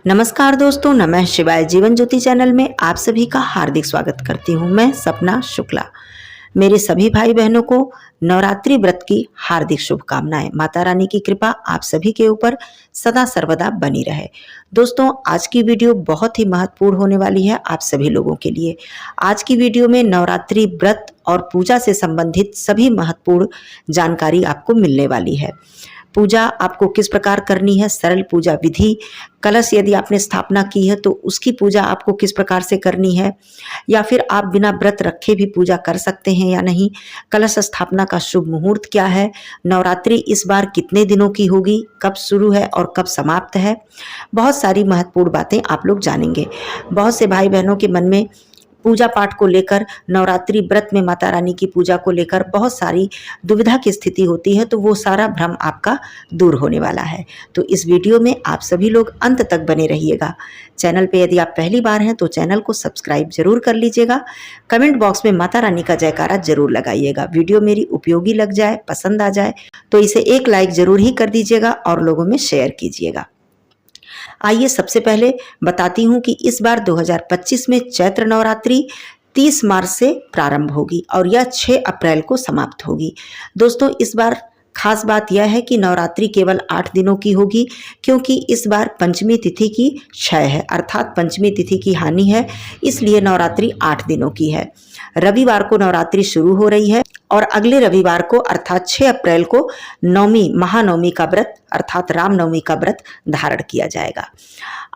नमस्कार दोस्तों, नमः शिवाय। जीवन ज्योति चैनल में आप सभी का हार्दिक स्वागत करती हूँ। मैं सपना शुक्ला। मेरे सभी भाई बहनों को नवरात्रि व्रत की हार्दिक शुभकामनाएं। माता रानी की कृपा आप सभी के ऊपर सदा सर्वदा बनी रहे। दोस्तों, आज की वीडियो बहुत ही महत्वपूर्ण होने वाली है आप सभी लोगों के लिए। आज की वीडियो में नवरात्रि व्रत और पूजा से संबंधित सभी महत्वपूर्ण जानकारी आपको मिलने वाली है। पूजा आपको किस प्रकार करनी है, सरल पूजा विधि, कलश यदि आपने स्थापना की है तो उसकी पूजा आपको किस प्रकार से करनी है, या फिर आप बिना व्रत रखे भी पूजा कर सकते हैं या नहीं, कलश स्थापना का शुभ मुहूर्त क्या है, नवरात्रि इस बार कितने दिनों की होगी, कब शुरू है और कब समाप्त है, बहुत सारी महत्वपूर्ण बातें आप लोग जानेंगे। बहुत से भाई बहनों के मन में पूजा पाठ को लेकर, नवरात्रि व्रत में माता रानी की पूजा को लेकर बहुत सारी दुविधा की स्थिति होती है, तो वो सारा भ्रम आपका दूर होने वाला है। तो इस वीडियो में आप सभी लोग अंत तक बने रहिएगा। चैनल पे यदि आप पहली बार हैं तो चैनल को सब्सक्राइब जरूर कर लीजिएगा। कमेंट बॉक्स में माता रानी का जयकारा जरूर लगाइएगा। वीडियो मेरी उपयोगी लग जाए, पसंद आ जाए तो इसे एक लाइक जरूर ही कर दीजिएगा और लोगों में शेयर कीजिएगा। आइए सबसे पहले बताती हूँ कि इस बार 2025 में चैत्र नवरात्रि 30 मार्च से प्रारंभ होगी और यह 6 अप्रैल को समाप्त होगी। दोस्तों, इस बार खास बात यह है कि नवरात्रि केवल 8 दिनों की होगी, क्योंकि इस बार पंचमी तिथि की क्षय है, अर्थात पंचमी तिथि की हानि है, इसलिए नवरात्रि 8 दिनों की है। रविवार को नवरात्रि शुरू हो रही है और अगले रविवार को अर्थात 6 अप्रैल को नवमी, महानवमी का व्रत अर्थात रामनवमी का व्रत धारण किया जाएगा।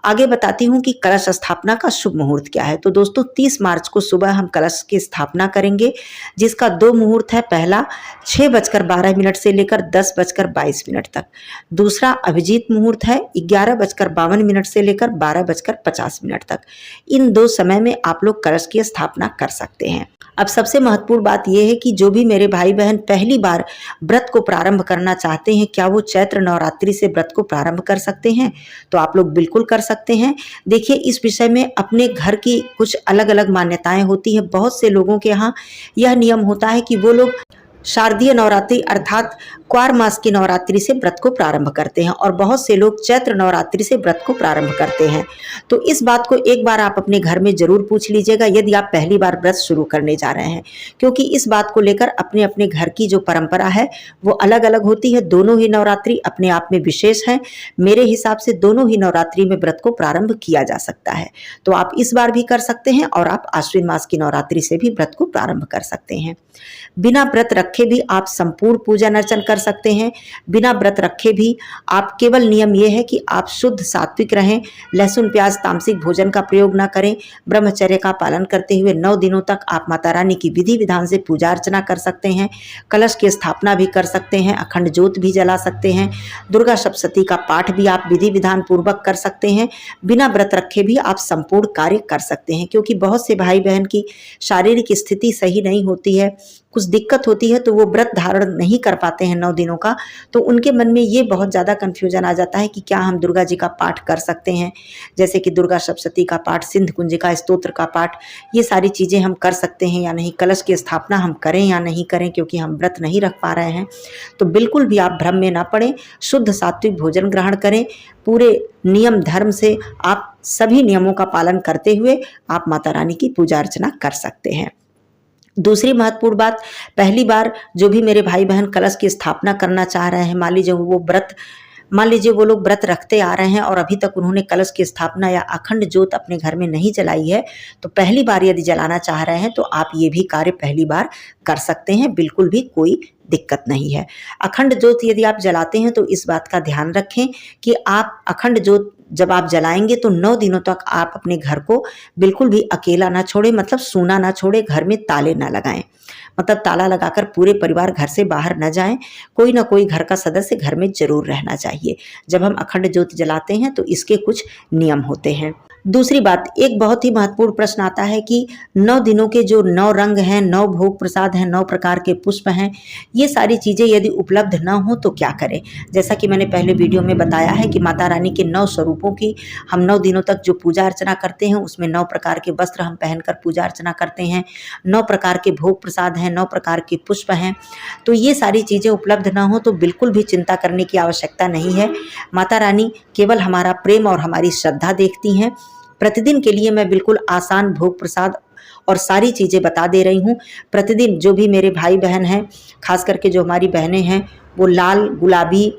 आगे बताती हूँ कि कलश स्थापना का शुभ मुहूर्त क्या है। तो दोस्तों, 30 मार्च को सुबह हम कलश की स्थापना करेंगे, जिसका 2 मुहूर्त है। पहला 6:12 से लेकर 10:22 तक। दूसरा अभिजीत मुहूर्त है 11:52 से लेकर 12:50 तक। इन 2 समय में आप लोग कलश की स्थापना कर सकते हैं। अब सबसे महत्वपूर्ण बात यह है कि जो भी मेरे भाई बहन पहली बार व्रत को प्रारंभ करना चाहते हैं, क्या वो चैत्र नवरात्रि से व्रत को प्रारंभ कर सकते हैं? तो आप लोग बिल्कुल कर सकते हैं। देखिए, इस विषय में अपने घर की कुछ अलग अलग मान्यताएं होती है। बहुत से लोगों के यहाँ यह नियम होता है कि वो लोग शारदीय नवरात्रि अर्थात क्वार मास की नवरात्रि से व्रत को प्रारंभ करते हैं और बहुत से लोग चैत्र नवरात्रि से व्रत को प्रारंभ करते हैं। तो इस बात को एक बार आप अपने घर में जरूर पूछ लीजिएगा यदि आप पहली बार व्रत शुरू करने जा रहे हैं, क्योंकि इस बात को लेकर अपने अपने घर की जो परंपरा है वो अलग अलग होती है। दोनों ही नवरात्रि अपने आप में विशेष है। मेरे हिसाब से दोनों ही नवरात्रि में व्रत को प्रारंभ किया जा सकता है। तो आप इस बार भी कर सकते हैं और आप आश्विन मास की नवरात्रि से भी व्रत को प्रारंभ कर सकते हैं। बिना व्रत रखे भी आप संपूर्ण पूजा अर्चन कर सकते हैं। बिना व्रत रखे भी आप, केवल नियम यह है कि आप शुद्ध सात्विक रहें, लहसुन प्याज तामसिक भोजन का प्रयोग ना करें। ब्रह्मचर्य का पालन करते हुए 9 दिनों तक आप माता रानी की विधि विधान से पूजा अर्चना कर सकते हैं। कलश की स्थापना भी कर सकते हैं, अखंड ज्योत भी जला सकते हैं, दुर्गा सप्तशती का पाठ भी आप विधि विधान पूर्वक कर सकते हैं। बिना व्रत रखे भी आप संपूर्ण कार्य कर सकते हैं, क्योंकि बहुत से भाई बहन की शारीरिक स्थिति सही नहीं होती है, कुछ दिक्कत होती है, तो वो व्रत धारण नहीं कर पाते हैं 9 दिनों का। तो उनके मन में ये बहुत ज़्यादा कन्फ्यूजन आ जाता है कि क्या हम दुर्गा जी का पाठ कर सकते हैं, जैसे कि दुर्गा सप्तशती का पाठ, सिंध कुंजिका स्तोत्र का पाठ, ये सारी चीज़ें हम कर सकते हैं या नहीं, कलश की स्थापना हम करें या नहीं करें, क्योंकि हम व्रत नहीं रख पा रहे हैं। तो बिल्कुल भी आप भ्रम में ना पड़ें, शुद्ध सात्विक भोजन ग्रहण करें। पूरे नियम धर्म से आप सभी नियमों का पालन करते हुए आप माता रानी की पूजा अर्चना कर सकते हैं। दूसरी महत्वपूर्ण बात, पहली बार जो भी मेरे भाई बहन कलश की स्थापना करना चाह रहे हैं, मान लीजिए वो लोग व्रत रखते आ रहे हैं और अभी तक उन्होंने कलश की स्थापना या अखंड ज्योत अपने घर में नहीं जलाई है, तो पहली बार यदि जलाना चाह रहे हैं तो आप ये भी कार्य पहली बार कर सकते हैं। बिल्कुल भी कोई दिक्कत नहीं है। अखंड ज्योत यदि आप जलाते हैं तो इस बात का ध्यान रखें कि आप अखंड ज्योत जब आप जलाएंगे तो 9 दिनों तक आप अपने घर को बिल्कुल भी अकेला ना छोड़ें, मतलब सूना ना छोड़ें, घर में ताले ना लगाएं, मतलब ताला लगाकर पूरे परिवार घर से बाहर न जाएं। कोई ना कोई घर का सदस्य घर में जरूर रहना चाहिए। जब हम अखंड ज्योत जलाते हैं तो इसके कुछ नियम होते हैं। दूसरी बात, एक बहुत ही महत्वपूर्ण प्रश्न आता है कि 9 दिनों के जो 9 रंग हैं, 9 भोग प्रसाद हैं, 9 प्रकार के पुष्प हैं, ये सारी चीज़ें यदि उपलब्ध न हो तो क्या करें? जैसा कि मैंने पहले वीडियो में बताया है कि माता रानी के 9 स्वरूपों की हम 9 दिनों तक जो पूजा अर्चना करते हैं, उसमें 9 प्रकार के वस्त्र हम पहनकर पूजा अर्चना करते हैं, 9 प्रकार के भोग प्रसाद हैं, 9 प्रकार के पुष्प हैं। तो ये सारी चीज़ें उपलब्ध ना हो तो बिल्कुल भी चिंता करने की आवश्यकता नहीं है। माता रानी केवल हमारा प्रेम और हमारी श्रद्धा देखती हैं। प्रतिदिन के लिए मैं बिल्कुल आसान भोग प्रसाद और सारी चीज़ें बता दे रही हूँ। प्रतिदिन जो भी मेरे भाई बहन हैं, खास करके जो हमारी बहनें हैं, वो लाल, गुलाबी,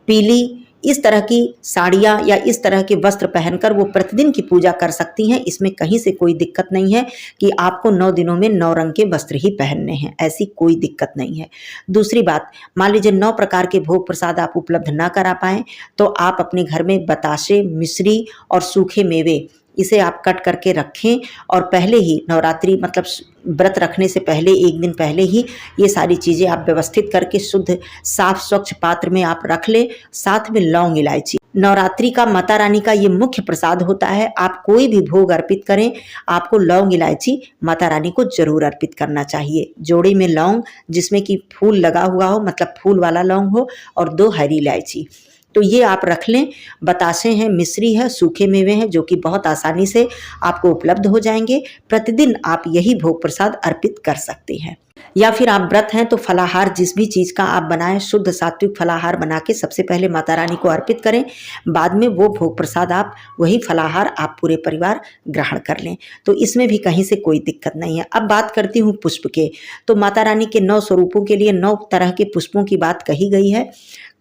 पीली इस तरह की साड़ियाँ या इस तरह के वस्त्र पहनकर वो प्रतिदिन की पूजा कर सकती हैं। इसमें कहीं से कोई दिक्कत नहीं है कि आपको 9 दिनों में 9 रंग के वस्त्र ही पहनने हैं, ऐसी कोई दिक्कत नहीं है। दूसरी बात, मान लीजिए 9 प्रकार के भोग प्रसाद आप उपलब्ध ना करा पाएँ तो आप अपने घर में बताशे, मिश्री और सूखे मेवे इसे आप कट करके रखें और पहले ही नवरात्रि मतलब व्रत रखने से पहले एक दिन पहले ही ये सारी चीज़ें आप व्यवस्थित करके शुद्ध साफ स्वच्छ पात्र में आप रख लें। साथ में लौंग, इलायची, नवरात्रि का माता रानी का ये मुख्य प्रसाद होता है। आप कोई भी भोग अर्पित करें, आपको लौंग इलायची माता रानी को जरूर अर्पित करना चाहिए। जोड़े में लौंग जिसमें कि फूल लगा हुआ हो, मतलब फूल वाला लौंग हो, और 2 हरी इलायची, तो ये आप रख लें। बतासे हैं, मिश्री है, सूखे मेवे हैं जो कि बहुत आसानी से आपको उपलब्ध हो जाएंगे। प्रतिदिन आप यही भोग प्रसाद अर्पित कर सकते हैं। या फिर आप व्रत हैं तो फलाहार जिस भी चीज़ का आप बनाएं, शुद्ध सात्विक फलाहार बना के सबसे पहले माता रानी को अर्पित करें, बाद में वो भोग प्रसाद आप वही फलाहार आप पूरे परिवार ग्रहण कर लें। तो इसमें भी कहीं से कोई दिक्कत नहीं है। अब बात करती हूँ पुष्प के। तो माता रानी के 9 स्वरूपों के लिए 9 तरह के पुष्पों की बात कही गई है।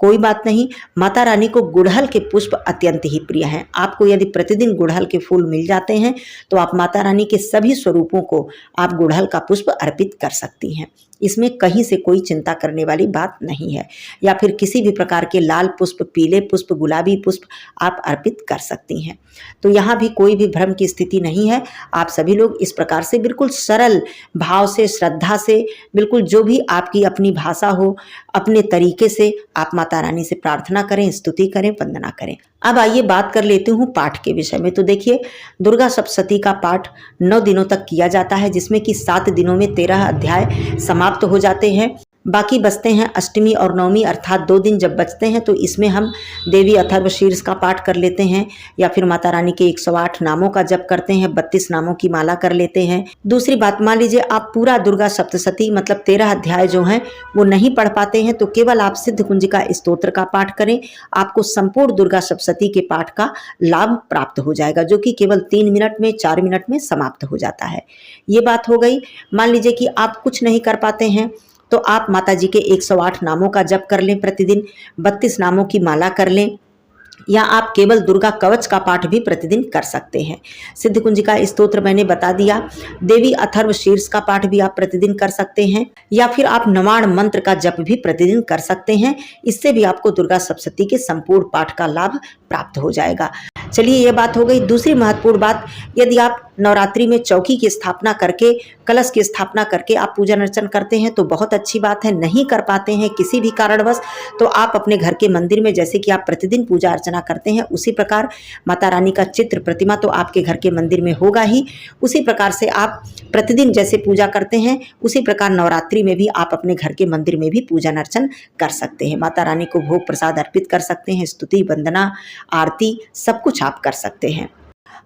कोई बात नहीं, माता रानी को गुड़हल के पुष्प अत्यंत ही प्रिय हैं। आपको यदि प्रतिदिन गुड़हल के फूल मिल जाते हैं तो आप माता रानी के सभी स्वरूपों को आप गुड़हल का पुष्प अर्पित कर सकती हैं। इसमें कहीं से कोई चिंता करने वाली बात नहीं है। या फिर किसी भी प्रकार के लाल पुष्प, पीले पुष्प, गुलाबी पुष्प आप अर्पित कर सकती हैं। तो यहाँ भी कोई भी भ्रम की स्थिति नहीं है। आप सभी लोग इस प्रकार से बिल्कुल सरल भाव से, श्रद्धा से, बिल्कुल जो भी आपकी अपनी भाषा हो, अपने तरीके से आप माता रानी से प्रार्थना करें, स्तुति करें, वंदना करें। अब आइए बात कर लेती हूँ पाठ के विषय में। तो देखिए, दुर्गा सप्तशती का पाठ 9 दिनों तक किया जाता है, जिसमें कि 7 दिनों में 13 अध्याय समाप्त हो जाते हैं। बाकी बचते हैं अष्टमी और नवमी, अर्थात 2 दिन जब बचते हैं तो इसमें हम देवी अथर्वशीर्ष का पाठ कर लेते हैं, या फिर माता रानी के 108 नामों का जप करते हैं, 32 नामों की माला कर लेते हैं। दूसरी बात, मान लीजिए आप पूरा दुर्गा सप्तशती मतलब 13 अध्याय जो हैं वो नहीं पढ़ पाते हैं तो केवल आप सिद्ध कुंजिका स्तोत्र का पाठ करें। आपको संपूर्ण दुर्गा सप्तशती के पाठ का लाभ प्राप्त हो जाएगा, जो कि केवल 3 मिनट में, 4 मिनट में समाप्त हो जाता है। ये बात हो गई। मान लीजिए कि आप कुछ नहीं कर पाते हैं तो आप माता जी के 108 नामों का जप कर लें प्रतिदिन, 32 नामों की माला कर लें, या आप केवल दुर्गा कवच का पाठ भी प्रतिदिन कर सकते हैं। सिद्ध कुंजिका स्तोत्र मैंने बता दिया। देवी अथर्व शीर्ष का पाठ भी आप प्रतिदिन कर सकते हैं, या फिर आप नवाण मंत्र का जप भी प्रतिदिन कर सकते हैं। इससे भी आपको दुर्गा सप्तशती के संपूर्ण पाठ का लाभ प्राप्त हो जाएगा। चलिए, ये बात हो गई। दूसरी महत्वपूर्ण बात, यदि आप नवरात्रि में चौकी की स्थापना करके, कलश की स्थापना करके आप पूजन अर्चन करते हैं तो बहुत अच्छी बात है। नहीं कर पाते हैं किसी भी कारणवश तो आप अपने घर के मंदिर में, जैसे कि आप प्रतिदिन पूजा अर्चना करते हैं, उसी प्रकार माता रानी का चित्र, प्रतिमा तो आपके घर के मंदिर में होगा ही। उसी प्रकार से आप प्रतिदिन जैसे पूजा करते हैं उसी प्रकार नवरात्रि में भी आप अपने घर के मंदिर में भी पूजन अर्चन कर सकते हैं। माता रानी को भोग प्रसाद अर्पित कर सकते हैं, स्तुति, वंदना, आरती सब कुछ आप कर सकते हैं।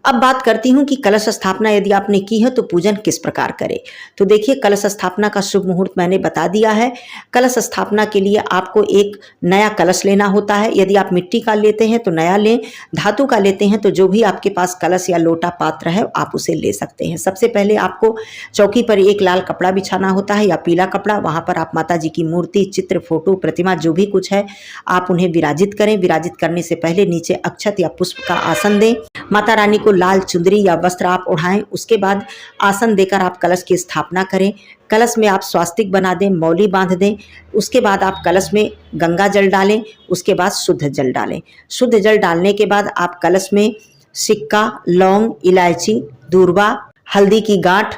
अब बात करती हूँ कि कलश स्थापना यदि आपने की है तो पूजन किस प्रकार करें। तो देखिए, कलश स्थापना का शुभ मुहूर्त मैंने बता दिया है। कलश स्थापना के लिए आपको एक नया कलश लेना होता है। यदि आप मिट्टी का लेते हैं तो नया लें, धातु का लेते हैं तो जो भी आपके पास कलश या लोटा पात्र है आप उसे ले सकते हैं। सबसे पहले आपको चौकी पर एक लाल कपड़ा बिछाना होता है या पीला कपड़ा। वहाँ पर आप माता जी की मूर्ति, चित्र, फोटो, प्रतिमा जो भी कुछ है आप उन्हें विराजित करें। विराजित करने से पहले नीचे अक्षत या पुष्प का आसन दें। माता रानी को लाल चुंदरी या वस्त्र आप ओढ़ाएं। उसके बाद आसन देकर आप कलश की स्थापना करें। कलश में आप स्वास्तिक बना दें, मौली बांध दें। उसके बाद आप कलश में गंगा जल डालें, उसके बाद शुद्ध जल डालें। शुद्ध जल डालने के बाद आप कलश में सिक्का, लौंग, इलायची, दूर्वा, हल्दी की गांठ,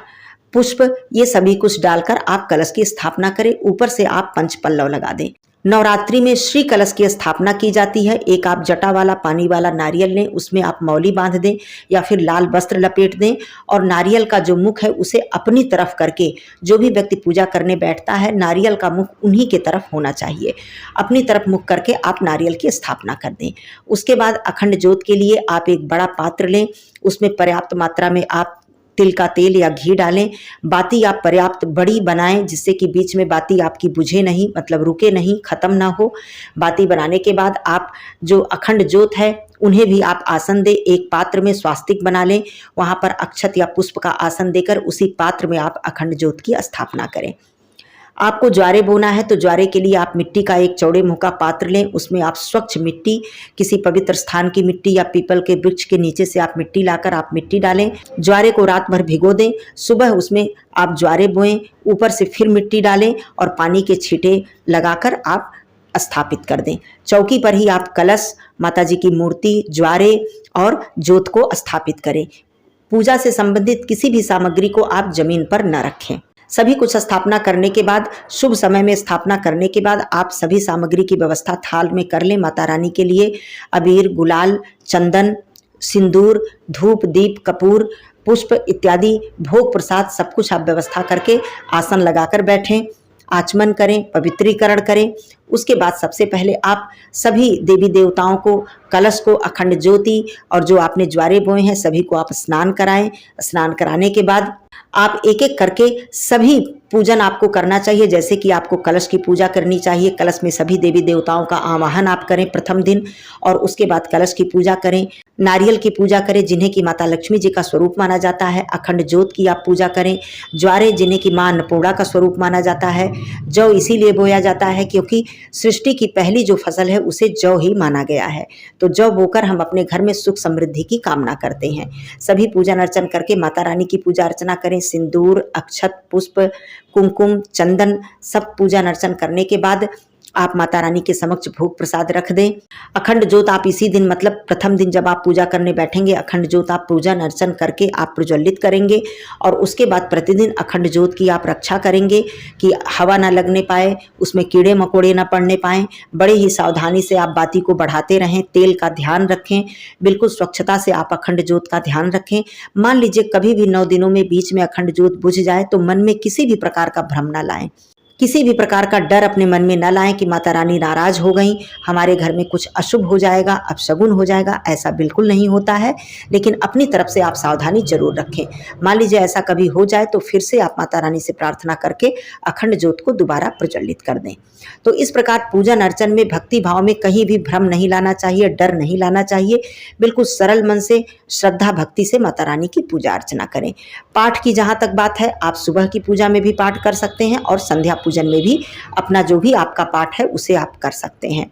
पुष्प, ये सभी कुछ डालकर आप कलश की स्थापना करें। ऊपर से आप पंचपल्लव लगा दें। नवरात्रि में श्री कलश की स्थापना की जाती है। एक आप जटा वाला पानी वाला नारियल लें, उसमें आप मौली बांध दें या फिर लाल वस्त्र लपेट दें और नारियल का जो मुख है उसे अपनी तरफ करके, जो भी व्यक्ति पूजा करने बैठता है नारियल का मुख उन्हीं के तरफ होना चाहिए, अपनी तरफ मुख करके आप नारियल की स्थापना कर दें। उसके बाद अखंड ज्योत के लिए आप एक बड़ा पात्र लें, उसमें पर्याप्त मात्रा में आप तिल का तेल या घी डालें। बाती आप पर्याप्त बड़ी बनाएं जिससे कि बीच में बाती आपकी बुझे नहीं, मतलब रुके नहीं, खत्म ना हो। बाती बनाने के बाद आप जो अखंड ज्योत है उन्हें भी आप आसन दें। एक पात्र में स्वास्तिक बना लें, वहां पर अक्षत या पुष्प का आसन देकर उसी पात्र में आप अखंड ज्योत की स्थापना करें। आपको ज्वारे बोना है तो ज्वारे के लिए आप मिट्टी का एक चौड़े मुंह का पात्र लें, उसमें आप स्वच्छ मिट्टी, किसी पवित्र स्थान की मिट्टी या पीपल के वृक्ष के नीचे से आप मिट्टी लाकर आप मिट्टी डालें। ज्वारे को रात भर भिगो दें, सुबह उसमें आप ज्वारे बोएं, ऊपर से फिर मिट्टी डालें और पानी के छींटे लगाकर आप स्थापित कर दें। चौकी पर ही आप कलश, माता जी की मूर्ति, ज्वारे और ज्योत को स्थापित करें। पूजा से संबंधित किसी भी सामग्री को आप जमीन पर न रखें। सभी कुछ स्थापना करने के बाद, शुभ समय में स्थापना करने के बाद आप सभी सामग्री की व्यवस्था थाल में कर लें। माता रानी के लिए अबीर, गुलाल, चंदन, सिंदूर, धूप, दीप, कपूर, पुष्प इत्यादि भोग प्रसाद सब कुछ आप व्यवस्था करके आसन लगाकर बैठें, आचमन करें, पवित्रीकरण करें। उसके बाद सबसे पहले आप सभी देवी देवताओं को, कलश को, अखंड ज्योति और जो आपने ज्वारे बोए हैं सभी को आप स्नान कराएं। स्नान कराने के बाद आप एक एक करके सभी पूजन आपको करना चाहिए। जैसे कि आपको कलश की पूजा करनी चाहिए, कलश में सभी देवी देवताओं का आवाहन आप करें प्रथम दिन और उसके बाद कलश की पूजा करें। नारियल की पूजा करें जिन्हें कि माता लक्ष्मी जी का स्वरूप माना जाता है। अखंड ज्योत की आप पूजा करें। ज्वारे जिन्हें कि मां अन्नपूर्णा का स्वरूप माना जाता है। जौ इसीलिए बोया जाता है क्योंकि सृष्टि की पहली जो फसल है उसे जौ ही माना गया है, तो जौ बोकर हम अपने घर में सुख समृद्धि की कामना करते हैं। सभी पूजन अर्चन करके माता रानी की पूजा अर्चना करें। सिंदूर, अक्षत, पुष्प, कुमकुम, चंदन सब पूजन अर्चन करने के बाद आप माता रानी के समक्ष भोग प्रसाद रख दें। अखंड ज्योत आप इसी दिन, मतलब प्रथम दिन जब आप पूजा करने बैठेंगे, अखंड ज्योत आप पूजन अर्चन करके आप प्रज्वलित करेंगे और उसके बाद प्रतिदिन अखंड ज्योत की आप रक्षा करेंगे कि हवा ना लगने पाए, उसमें कीड़े मकोड़े ना पड़ने पाए। बड़े ही सावधानी से आप बाती को बढ़ाते रहें, तेल का ध्यान रखें, बिल्कुल स्वच्छता से आप अखंड ज्योत का ध्यान रखें। मान लीजिए कभी भी 9 दिनों में बीच में अखंड ज्योत बुझ जाए तो मन में किसी भी प्रकार का भ्रम ना लाएं, किसी भी प्रकार का डर अपने मन में न लाएं कि माता रानी नाराज हो गई, हमारे घर में कुछ अशुभ हो जाएगा, अपशगुन हो जाएगा। ऐसा बिल्कुल नहीं होता है, लेकिन अपनी तरफ से आप सावधानी जरूर रखें। मान लीजिए ऐसा कभी हो जाए तो फिर से आप माता रानी से प्रार्थना करके अखंड ज्योत को दोबारा प्रज्वलित कर दें। तो इस प्रकार पूजन अर्चन में भक्ति भाव में कहीं भी भ्रम नहीं लाना चाहिए, डर नहीं लाना चाहिए। बिल्कुल सरल मन से, श्रद्धा भक्ति से माता रानी की पूजा अर्चना करें। पाठ की जहाँ तक बात है, आप सुबह की पूजा में भी पाठ कर सकते हैं और संध्या पूजन में भी अपना जो भी आपका पाठ है उसे आप कर सकते हैं।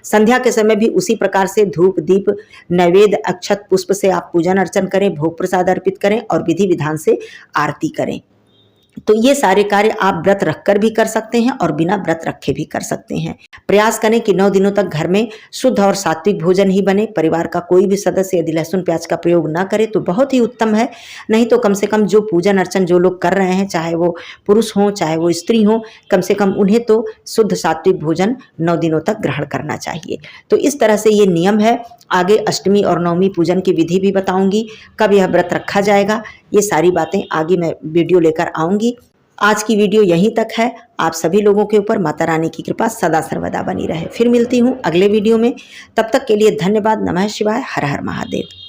संध्या के समय भी उसी प्रकार से धूप, दीप, नैवेद्य, अक्षत, पुष्प से आप पूजन अर्चन करें, भोग प्रसाद अर्पित करें और विधि विधान से आरती करें। तो ये सारे कार्य आप व्रत रखकर भी कर सकते हैं और बिना व्रत रखे भी कर सकते हैं। प्रयास करें कि 9 दिनों तक घर में शुद्ध और सात्विक भोजन ही बने। परिवार का कोई भी सदस्य यदि लहसुन प्याज का प्रयोग ना करे तो बहुत ही उत्तम है, नहीं तो कम से कम जो पूजन अर्चन जो लोग कर रहे हैं, चाहे वो पुरुष हों चाहे वो स्त्री हों, कम से कम उन्हें तो शुद्ध सात्विक भोजन 9 दिनों तक ग्रहण करना चाहिए। तो इस तरह से ये नियम है। आगे अष्टमी और नवमी पूजन की विधि भी बताऊंगी, कब यह व्रत रखा जाएगा, ये सारी बातें आगे मैं वीडियो लेकर आऊंगी। आज की वीडियो यहीं तक है। आप सभी लोगों के ऊपर माता रानी की कृपा सदा सर्वदा बनी रहे। फिर मिलती हूँ अगले वीडियो में, तब तक के लिए धन्यवाद। नमः शिवाय, हर हर महादेव।